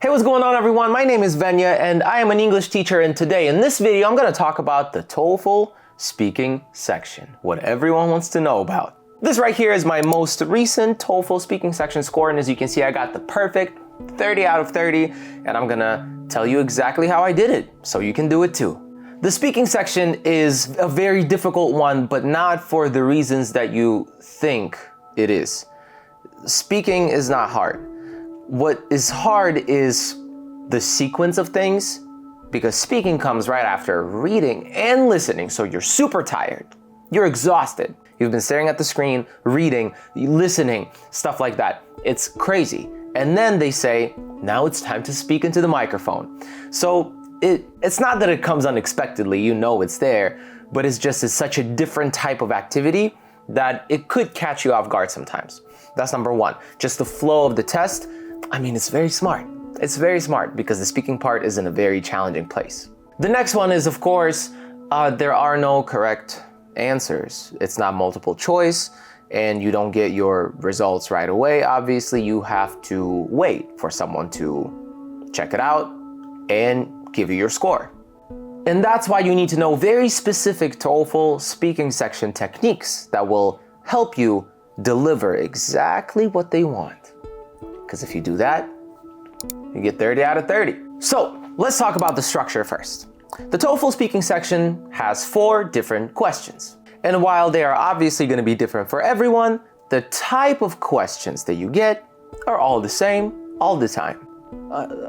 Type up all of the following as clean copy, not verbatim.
Hey, what's going on everyone? My name is Venya and I am an English teacher, and today in this video I'm going to talk about the TOEFL speaking section, what everyone wants to know about. This right here is my most recent TOEFL speaking section score, and as you can see I got the perfect 30 out of 30, and I'm gonna tell you exactly how I did it so you can do it too. The speaking section is a very difficult one, but not for the reasons that you think it is. Speaking is not hard. What is hard is the sequence of things, because speaking comes right after reading and listening, so you're super tired. You're exhausted. You've been staring at the screen, reading, listening, stuff like that. It's crazy. And then they say, now it's time to speak into the microphone. So it's not that it comes unexpectedly, you know it's there, but it's such a different type of activity that it could catch you off guard sometimes. That's number one. Just the flow of the test. I mean, it's very smart. It's very smart because the speaking part is in a very challenging place. The next one is, of course, there are no correct answers. It's not multiple choice and you don't get your results right away. Obviously, you have to wait for someone to check it out and give you your score. And that's why you need to know very specific TOEFL speaking section techniques that will help you deliver exactly what they want. Because if you do that, you get 30 out of 30. So let's talk about the structure first. The TOEFL speaking section has 4 different questions. And while they are obviously going to be different for everyone, the type of questions that you get are all the same all the time,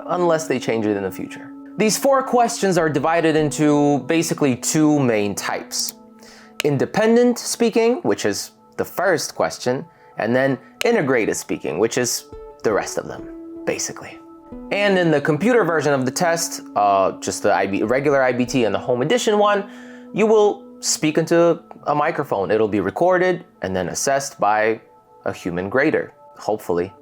unless they change it in the future. These 4 questions are divided into basically 2 main types. Independent speaking, which is the first question, and then integrated speaking, which is the rest of them, basically. And in the computer version of the test, just the regular IBT and the home edition one, you will speak into a microphone. It'll be recorded and then assessed by a human grader, hopefully.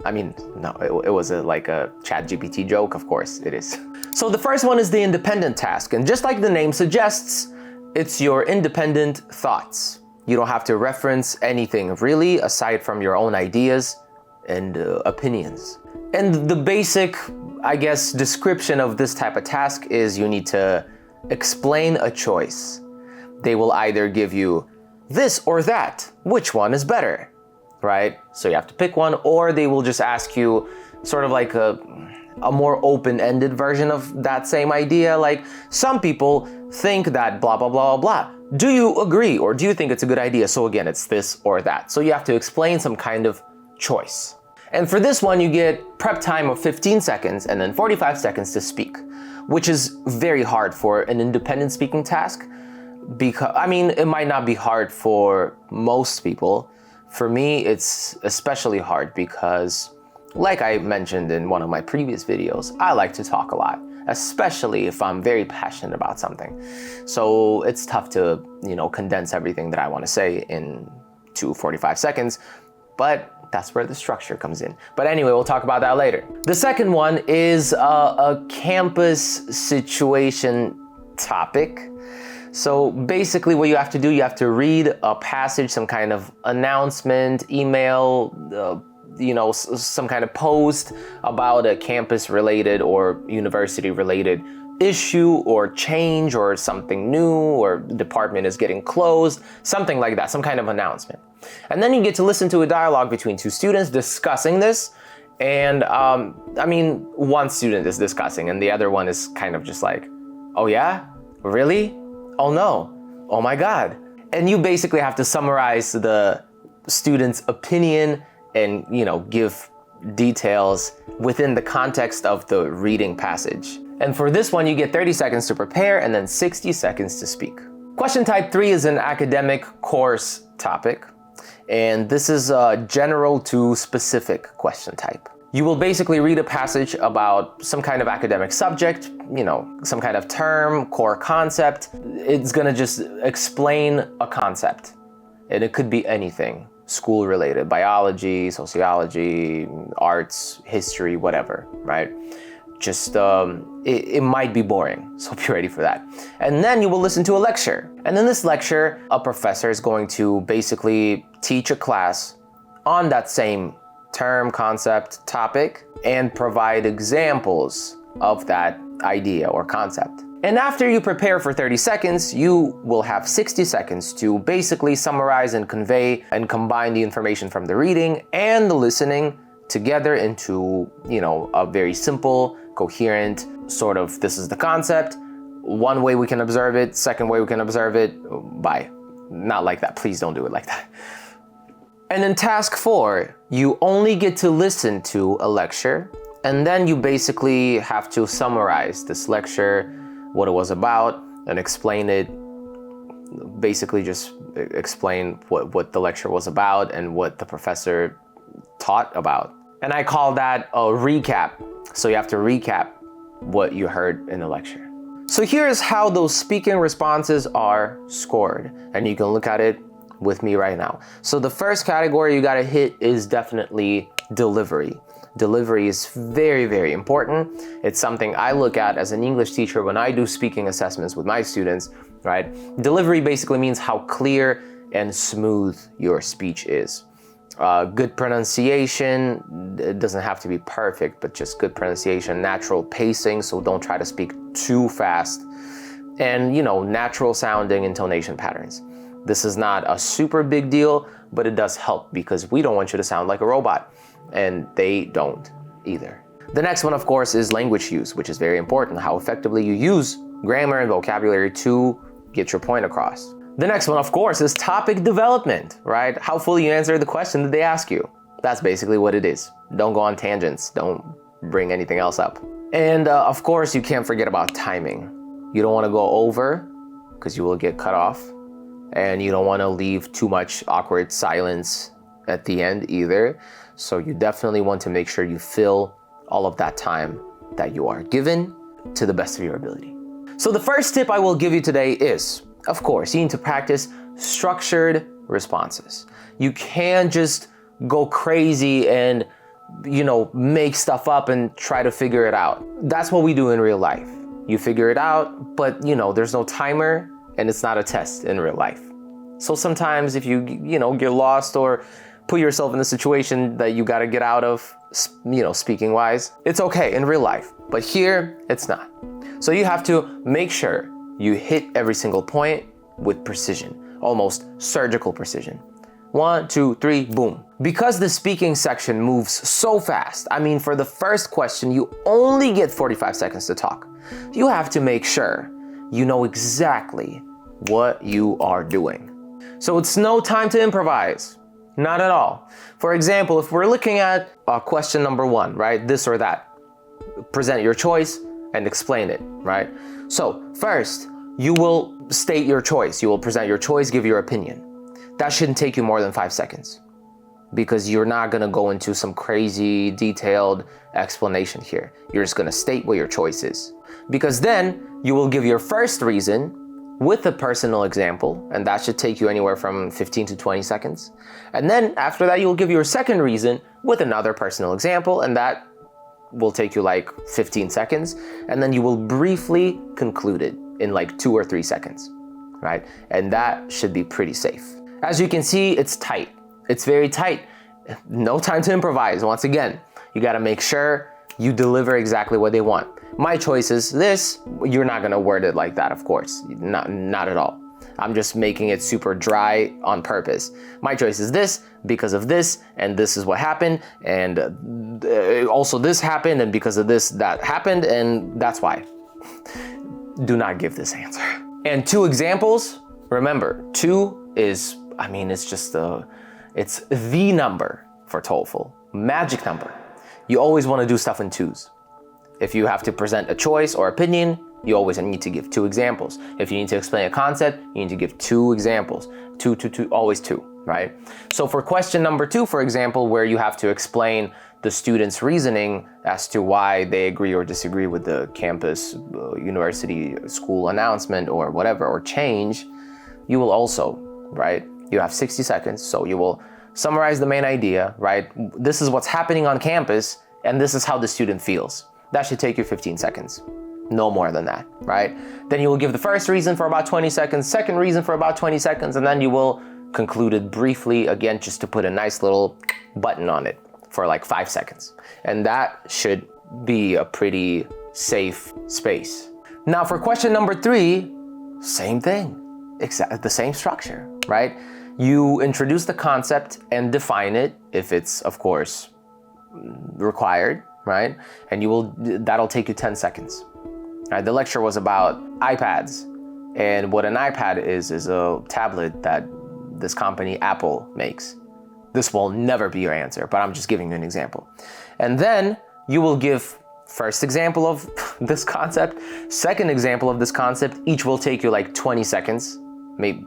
I mean, no, it was like a ChatGPT joke, of course it is. So the first one is the independent task, and just like the name suggests, it's your independent thoughts. You don't have to reference anything really aside from your own ideas and opinions. And the basic, I guess, description of this type of task is you need to explain a choice. They will either give you this or that. Which one is better, right? So you have to pick one, or they will just ask you sort of like a more open-ended version of that same idea. Like, some people think that blah, blah, blah, blah. Do you agree, or do you think it's a good idea? So again, it's this or that. So you have to explain some kind of choice. And for this one, you get prep time of 15 seconds and then 45 seconds to speak, which is very hard for an independent speaking task. Because, I mean, it might not be hard for most people. For me, it's especially hard because, like I mentioned in one of my previous videos, I like to talk a lot, especially if I'm very passionate about something. So it's tough to, condense everything that I want to say into 45 seconds, but that's where the structure comes in. But anyway, we'll talk about that later. The second one is a campus situation topic. So basically what you have to do, you have to read a passage, some kind of announcement, email, some kind of post about a campus related or university related issue or change or something new, or the department is getting closed, something like that, some kind of announcement. And then you get to listen to a dialogue between 2 students discussing this. And one student is discussing and the other one is kind of just like, oh yeah, really? Oh no, oh my God. And you basically have to summarize the student's opinion and, give details within the context of the reading passage. And for this one, you get 30 seconds to prepare and then 60 seconds to speak. Question type 3 is an academic course topic. And this is a general to specific question type. You will basically read a passage about some kind of academic subject, some kind of term, core concept. It's gonna just explain a concept. And it could be anything, school related, biology, sociology, arts, history, whatever, right? Just, it might be boring, so be ready for that. And then you will listen to a lecture. And in this lecture, a professor is going to basically teach a class on that same term, concept, topic, and provide examples of that idea or concept. And after you prepare for 30 seconds, you will have 60 seconds to basically summarize and convey and combine the information from the reading and the listening together into, a very simple, coherent sort of, this is the concept, one way we can observe it, second way we can observe it, bye. Not like that, please don't do it like that. And in task 4, you only get to listen to a lecture, and then you basically have to summarize this lecture, what it was about, and explain it. Basically just explain what the lecture was about and what the professor taught about. And I call that a recap. So you have to recap what you heard in the lecture. So here's how those speaking responses are scored. And you can look at it with me right now. So the first category you gotta hit is definitely delivery. Delivery is very, very important. It's something I look at as an English teacher when I do speaking assessments with my students, right? Delivery basically means how clear and smooth your speech is. Good pronunciation, it doesn't have to be perfect, but just good pronunciation, natural pacing, so don't try to speak too fast, and natural sounding intonation patterns. This is not a super big deal, but it does help because we don't want you to sound like a robot, and they don't either. The next one, of course, is language use, which is very important, how effectively you use grammar and vocabulary to get your point across. The next one, of course, is topic development, right? How fully you answer the question that they ask you. That's basically what it is. Don't go on tangents. Don't bring anything else up. And of course, you can't forget about timing. You don't want to go over because you will get cut off. And you don't want to leave too much awkward silence at the end either. So you definitely want to make sure you fill all of that time that you are given to the best of your ability. So the first tip I will give you today is, of course, you need to practice structured responses. You can't just go crazy and, make stuff up and try to figure it out. That's what we do in real life. You figure it out, but there's no timer and it's not a test in real life. So sometimes if you, get lost or put yourself in a situation that you got to get out of, speaking wise, it's okay in real life, but here it's not. So you have to make sure you hit every single point with precision, almost surgical precision. 1, 2, 3, boom. Because the speaking section moves so fast, for the first question, you only get 45 seconds to talk. You have to make sure you know exactly what you are doing. So it's no time to improvise, not at all. For example, if we're looking at question number 1, right? This or that, present your choice and explain it, right? So first, you will state your choice. You will present your choice, give your opinion. That shouldn't take you more than 5 seconds because you're not gonna go into some crazy detailed explanation here. You're just gonna state what your choice is. Because then you will give your first reason with a personal example, and that should take you anywhere from 15 to 20 seconds. And then after that, you'll give your second reason with another personal example, and that will take you like 15 seconds. And then you will briefly conclude it in like 2 or 3 seconds, right? And that should be pretty safe. As you can see, it's tight. It's very tight. No time to improvise. Once again, you gotta make sure you deliver exactly what they want. My choice is this. You're not gonna word it like that, of course. Not at all. I'm just making it super dry on purpose. My choice is this because of this, and this is what happened, and also this happened, and because of this, that happened, and that's why. Do not give this answer. And 2 examples, remember, 2 is, it's the number for TOEFL, magic number. You always wanna do stuff in 2s. If you have to present a choice or opinion, you always need to give 2 examples. If you need to explain a concept, you need to give 2 examples. 2, always 2, right? So for question number 2, for example, where you have to explain the student's reasoning as to why they agree or disagree with the campus, university, school announcement or whatever, or change, you will also, right? You have 60 seconds, so you will summarize the main idea, right? This is what's happening on campus, and this is how the student feels. That should take you 15 seconds. No more than that, right? Then you will give the first reason for about 20 seconds, second reason for about 20 seconds, and then you will conclude it briefly, again, just to put a nice little button on it. for like 5 seconds. And that should be a pretty safe space. Now for question number 3, same thing, exactly the same structure, right? You introduce the concept and define it if it's, of course, required, right? And that'll take you 10 seconds. Right? The lecture was about iPads, and what an iPad is a tablet that this company Apple makes. This will never be your answer, but I'm just giving you an example. And then you will give first example of this concept, second example of this concept. Each will take you like 20 seconds, maybe,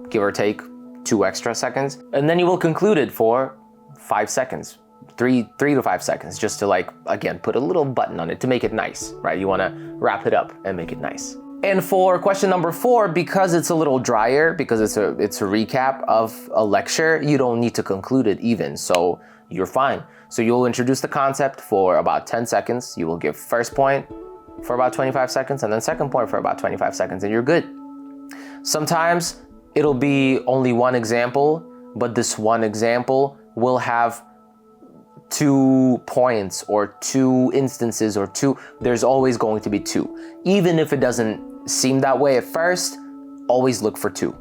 give or take 2 extra seconds. And then you will conclude it for 5 seconds, 3 to 5 seconds, just to like, again, put a little button on it to make it nice, right? You want to wrap it up and make it nice. And for question number 4, because it's a little drier, because it's a recap of a lecture, you don't need to conclude it even, so you're fine. So you'll introduce the concept for about 10 seconds. You will give first point for about 25 seconds and then second point for about 25 seconds, and you're good. Sometimes it'll be only one example, but this one example will have 2 points or 2 instances or 2, there's always going to be 2. Even if it doesn't seem that way at first, always look for 2,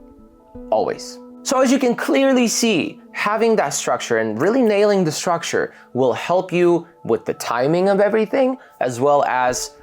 always. So as you can clearly see, having that structure and really nailing the structure will help you with the timing of everything, as well as,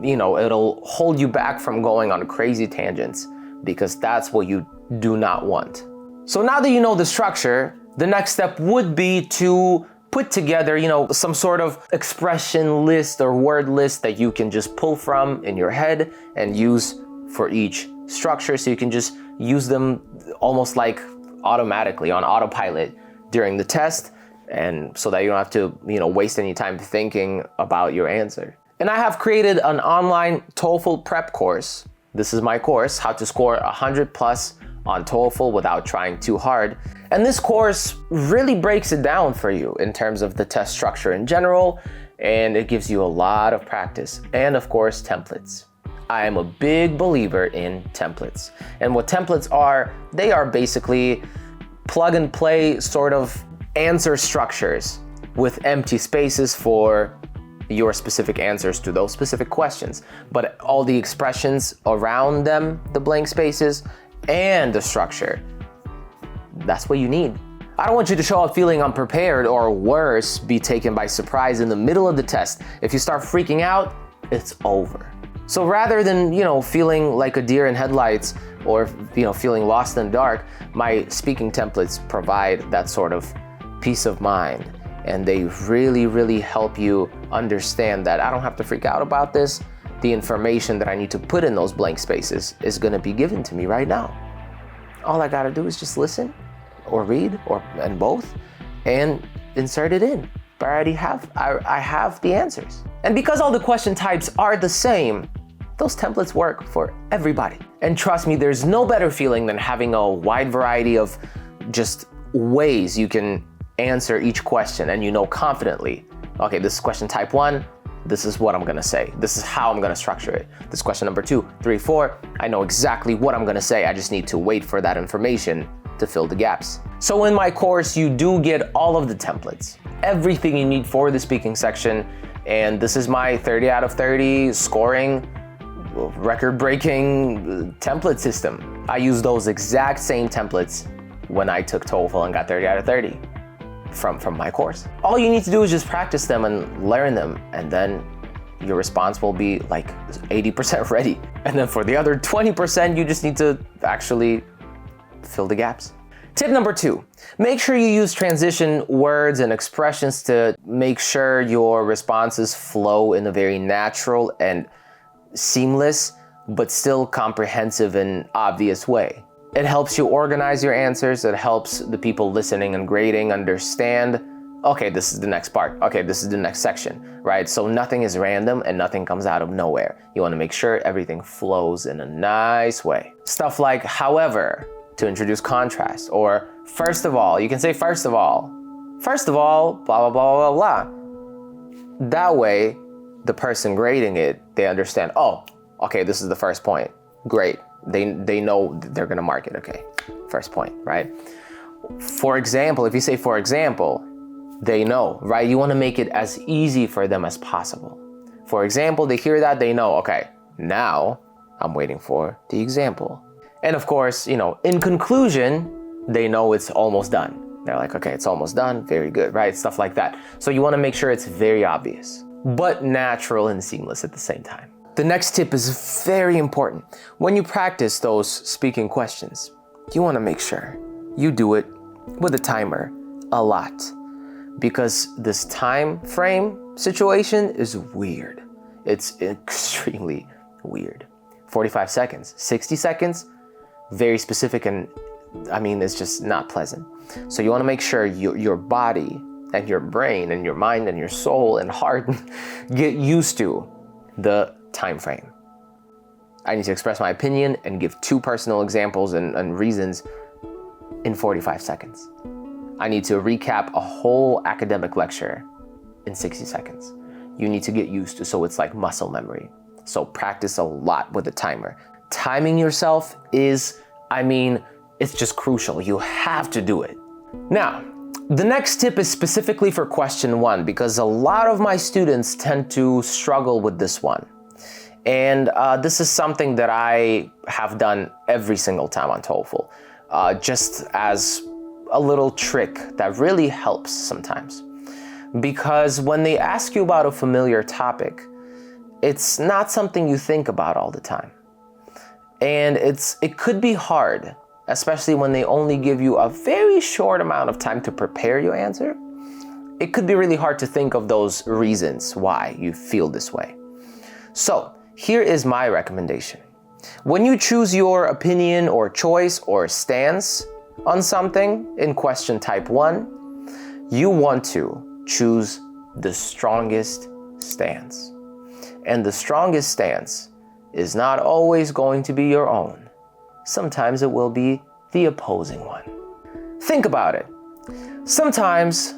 it'll hold you back from going on crazy tangents, because that's what you do not want. So now that you know the structure, the next step would be to put together, some sort of expression list or word list that you can just pull from in your head and use for each structure, so you can just use them almost like automatically on autopilot during the test, and so that you don't have to, waste any time thinking about your answer. And I have created an online TOEFL prep course. This is my course, How to Score 100+ on TOEFL without trying too hard. And this course really breaks it down for you in terms of the test structure in general, and it gives you a lot of practice and, of course, templates. I am a big believer in templates. And what templates are, they are basically plug and play sort of answer structures with empty spaces for your specific answers to those specific questions. But all the expressions around them, the blank spaces, and the structure, that's what you need. I don't want you to show up feeling unprepared, or worse, be taken by surprise in the middle of the test. If you start freaking out, it's over. So rather than, feeling like a deer in headlights, or, feeling lost in the dark, my speaking templates provide that sort of peace of mind. And they really, really help you understand that I don't have to freak out about this. The information that I need to put in those blank spaces is gonna be given to me right now. All I gotta do is just listen or read, and both, and insert it in. But I have the answers. And because all the question types are the same, those templates work for everybody. And trust me, there's no better feeling than having a wide variety of just ways you can answer each question, and confidently, okay, this is question type 1, this is what I'm gonna say. This is how I'm gonna structure it. This question number 2, 3, 4, I know exactly what I'm gonna say. I just need to wait for that information to fill the gaps. So in my course, you do get all of the templates, everything you need for the speaking section. And this is my 30 out of 30 scoring, record-breaking template system. I use those exact same templates when I took TOEFL and got 30 out of 30. From my course. All you need to do is just practice them and learn them, and then your response will be like 80% ready. And then for the other 20%, you just need to actually fill the gaps. Tip number 2, make sure you use transition words and expressions to make sure your responses flow in a very natural and seamless, but still comprehensive and obvious way. It helps you organize your answers. It helps the people listening and grading understand, okay, this is the next part. Okay, this is the next section, right? So nothing is random and nothing comes out of nowhere. You want to make sure everything flows in a nice way. Stuff like, however, to introduce contrast, or first of all, you can say first of all, blah, blah, blah, blah, blah. That way, the person grading it, they understand, oh, okay, this is the first point. Great. They know they're gonna mark it, okay, first point, right? For example, if you say for example, they know, right? You want to make it as easy for them as possible. For example, they hear that, they know, okay, now I'm waiting for the example. And of course, in conclusion, they know it's almost done. They're like, okay, it's almost done. Very good, right? Stuff like that. So you want to make sure it's very obvious, but natural and seamless at the same time. The next tip is very important. When you practice those speaking questions, you want to make sure you do it with a timer a lot, because this time frame situation is weird. It's extremely weird. 45 seconds, 60 seconds, very specific, and it's just not pleasant. So you want to make sure your body and your brain and your mind and your soul and heart get used to the time frame. I need to express my opinion and give 2 personal examples and reasons in 45 seconds. I need to recap a whole academic lecture in 60 seconds. You need to get used to, so it's like muscle memory. So practice a lot with a timer. Timing yourself is, it's just crucial. You have to do it. Now, the next tip is specifically for question 1, because a lot of my students tend to struggle with this one. And this is something that I have done every single time on TOEFL, just as a little trick that really helps sometimes. Because when they ask you about a familiar topic, it's not something you think about all the time. And it could be hard, especially when they only give you a very short amount of time to prepare your answer. It could be really hard to think of those reasons why you feel this way. So here is my recommendation. When you choose your opinion or choice or stance on something in question type 1, you want to choose the strongest stance. And the strongest stance is not always going to be your own. Sometimes it will be the opposing one. Think about it. Sometimes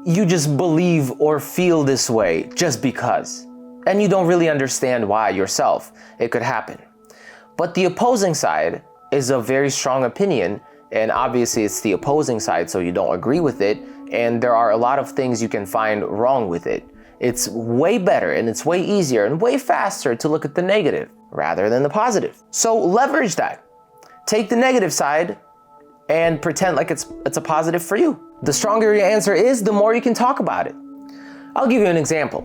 you just believe or feel this way just because, and you don't really understand why yourself. It could happen. But the opposing side is a very strong opinion, and obviously it's the opposing side, so you don't agree with it, and there are a lot of things you can find wrong with it. It's way better and it's way easier and way faster to look at the negative rather than the positive. So leverage that. Take the negative side and pretend like it's a positive for you. The stronger your answer is, the more you can talk about it. I'll give you an example.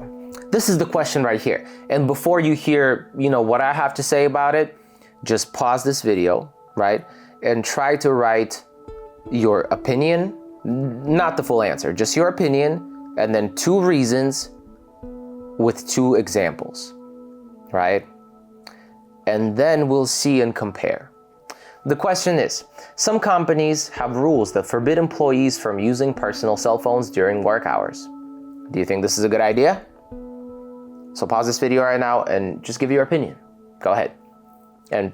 This is the question right here. And before you hear, what I have to say about it, just pause this video, right? And try to write your opinion, not the full answer, just your opinion, and then 2 reasons with 2 examples, right? And then we'll see and compare. The question is, some companies have rules that forbid employees from using personal cell phones during work hours. Do you think this is a good idea? So pause this video right now and just give your opinion. Go ahead. And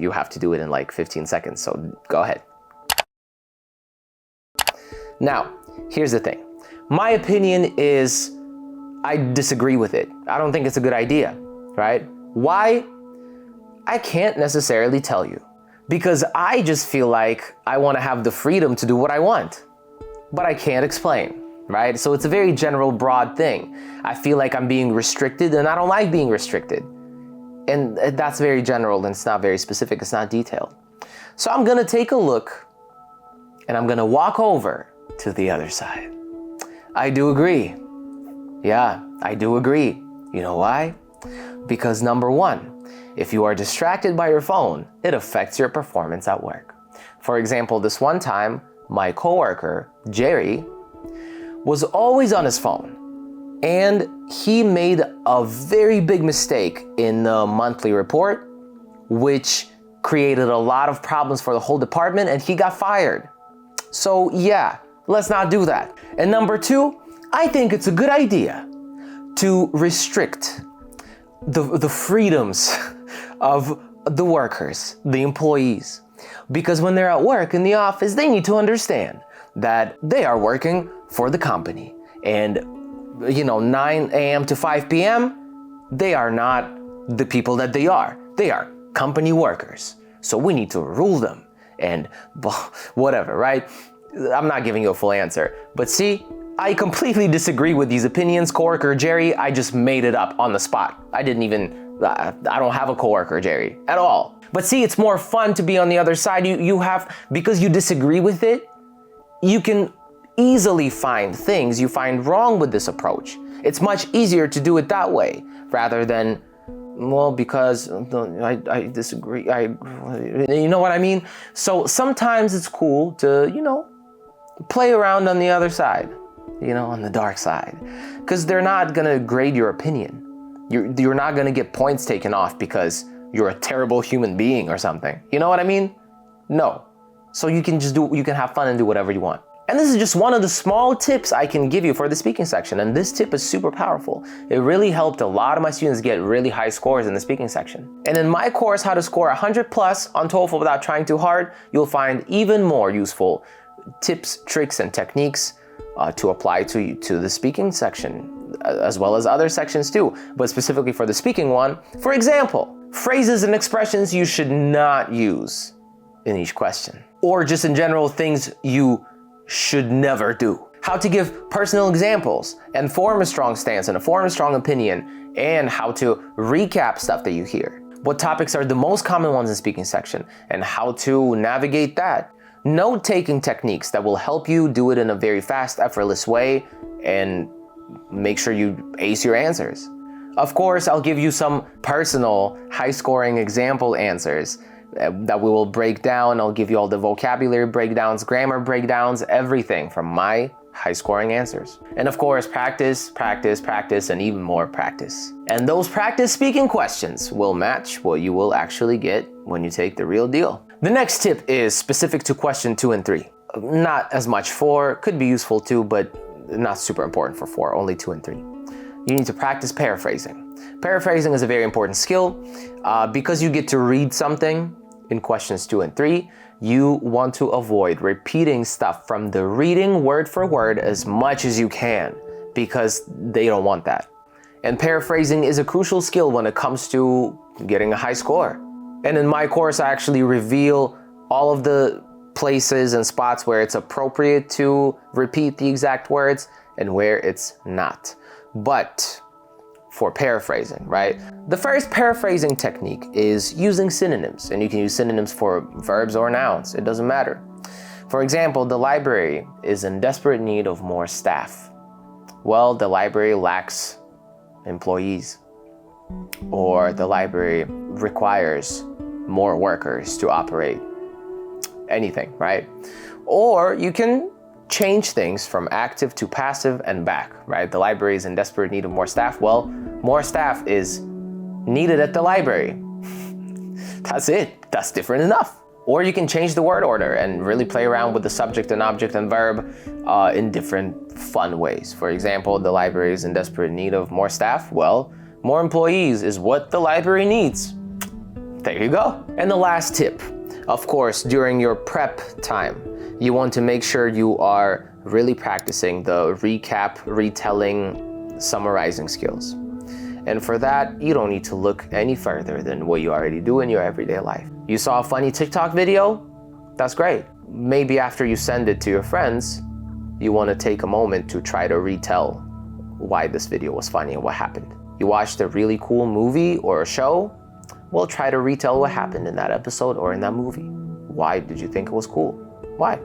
you have to do it in like 15 seconds, so go ahead. Now, here's the thing. My opinion is I disagree with it. I don't think it's a good idea, right? Why? I can't necessarily tell you, because I just feel like I want to have the freedom to do what I want, but I can't explain, right? So it's a very general, broad thing. I feel like I'm being restricted and I don't like being restricted. And that's very general and it's not very specific, it's not detailed. So I'm gonna take a look and I'm gonna walk over to the other side. I do agree. Yeah, I do agree. You know why? Because number 1, if you are distracted by your phone, it affects your performance at work. For example, this one time, my coworker, Jerry, was always on his phone. And he made a very big mistake in the monthly report, which created a lot of problems for the whole department, and he got fired. So yeah, let's not do that. And number 2, I think it's a good idea to restrict the freedoms of the workers, the employees. Because when they're at work in the office, they need to understand that they are working for the company. And 9 a.m. to 5 p.m., they are not the people that they are. They are company workers. So we need to rule them and whatever, right? I'm not giving you a full answer. But see, I completely disagree with these opinions. Coworker Jerry, I just made it up on the spot. I don't have a coworker Jerry at all. But see, it's more fun to be on the other side. Because you disagree with it, you can easily find things you find wrong with this approach. It's much easier to do it that way rather than, well, because I disagree. You know what I mean? So sometimes it's cool to, play around on the other side, on the dark side, because they're not gonna grade your opinion. You're not gonna get points taken off because you're a terrible human being or something. You know what I mean? No. So you can have fun and do whatever you want. And this is just one of the small tips I can give you for the speaking section. And this tip is super powerful. It really helped a lot of my students get really high scores in the speaking section. And in my course, How to Score 100+ on TOEFL Without Trying Too Hard, you'll find even more useful tips, tricks, and techniques to apply to the speaking section, as well as other sections too, but specifically for the speaking one. For example, phrases and expressions you should not use in each question, or just in general things you should never do. How to give personal examples and form a strong stance and form a strong opinion, and how to recap stuff that you hear. What topics are the most common ones in speaking section and how to navigate that. Note-taking techniques that will help you do it in a very fast, effortless way and make sure you ace your answers. Of course, I'll give you some personal high-scoring example answers that we will break down. I'll give you all the vocabulary breakdowns, grammar breakdowns, everything from my high-scoring answers. And of course, practice, practice, practice, and even more practice. And those practice speaking questions will match what you will actually get when you take the real deal. The next tip is specific to question 2 and 3. Not as much 4, could be useful too, but not super important for 4, only 2 and 3. You need to practice paraphrasing. Paraphrasing is a very important skill because you get to read something in questions 2 and 3, you want to avoid repeating stuff from the reading word for word as much as you can, because they don't want that. And paraphrasing is a crucial skill when it comes to getting a high score. And in my course, I actually reveal all of the places and spots where it's appropriate to repeat the exact words and where it's not. But for paraphrasing, right? The first paraphrasing technique is using synonyms, and you can use synonyms for verbs or nouns, it doesn't matter. For example, the library is in desperate need of more staff. Well, the library lacks employees, or the library requires more workers to operate anything, right? Or you can change things from active to passive and back, right? The library is in desperate need of more staff. Well, more staff is needed at the library. That's it. That's different enough. Or you can change the word order and really play around with the subject and object and verb in different fun ways. For example, the library is in desperate need of more staff. Well, more employees is what the library needs. There you go. And the last tip, of course, during your prep time, you want to make sure you are really practicing the recap, retelling, summarizing skills. And for that, you don't need to look any further than what you already do in your everyday life. You saw a funny TikTok video? That's great. Maybe after you send it to your friends, you want to take a moment to try to retell why this video was funny and what happened. You watched a really cool movie or a show? Well, try to retell what happened in that episode or in that movie. Why did you think it was cool? Why?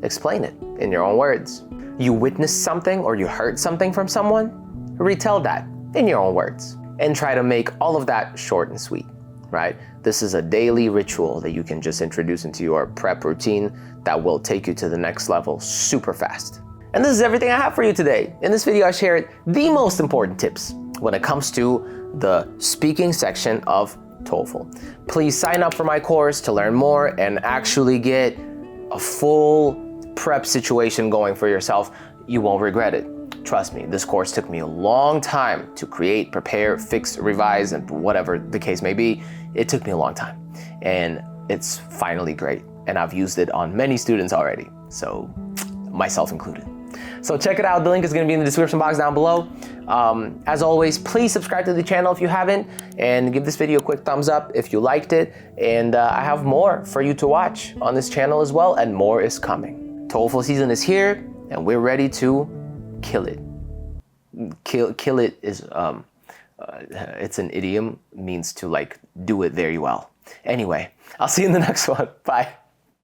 Explain it in your own words. You witnessed something or you heard something from someone? Retell that in your own words. And try to make all of that short and sweet, right? This is a daily ritual that you can just introduce into your prep routine that will take you to the next level super fast. And this is everything I have for you today. In this video, I shared the most important tips when it comes to the speaking section of TOEFL. Please sign up for my course to learn more and actually get a full prep situation going for yourself. You won't regret it. Trust me, this course took me a long time to create, prepare, fix, revise, and whatever the case may be. It took me a long time, and it's finally great. And I've used it on many students already, so myself included. So check it out. The link is going to be in the description box down below. As always, please subscribe to the channel if you haven't, and give this video a quick thumbs up if you liked it. And I have more for you to watch on this channel as well, and more is coming. TOEFL season is here, and we're ready to kill it. Kill it is it's an idiom, means to like do it very well. Anyway, I'll see you in the next one. Bye.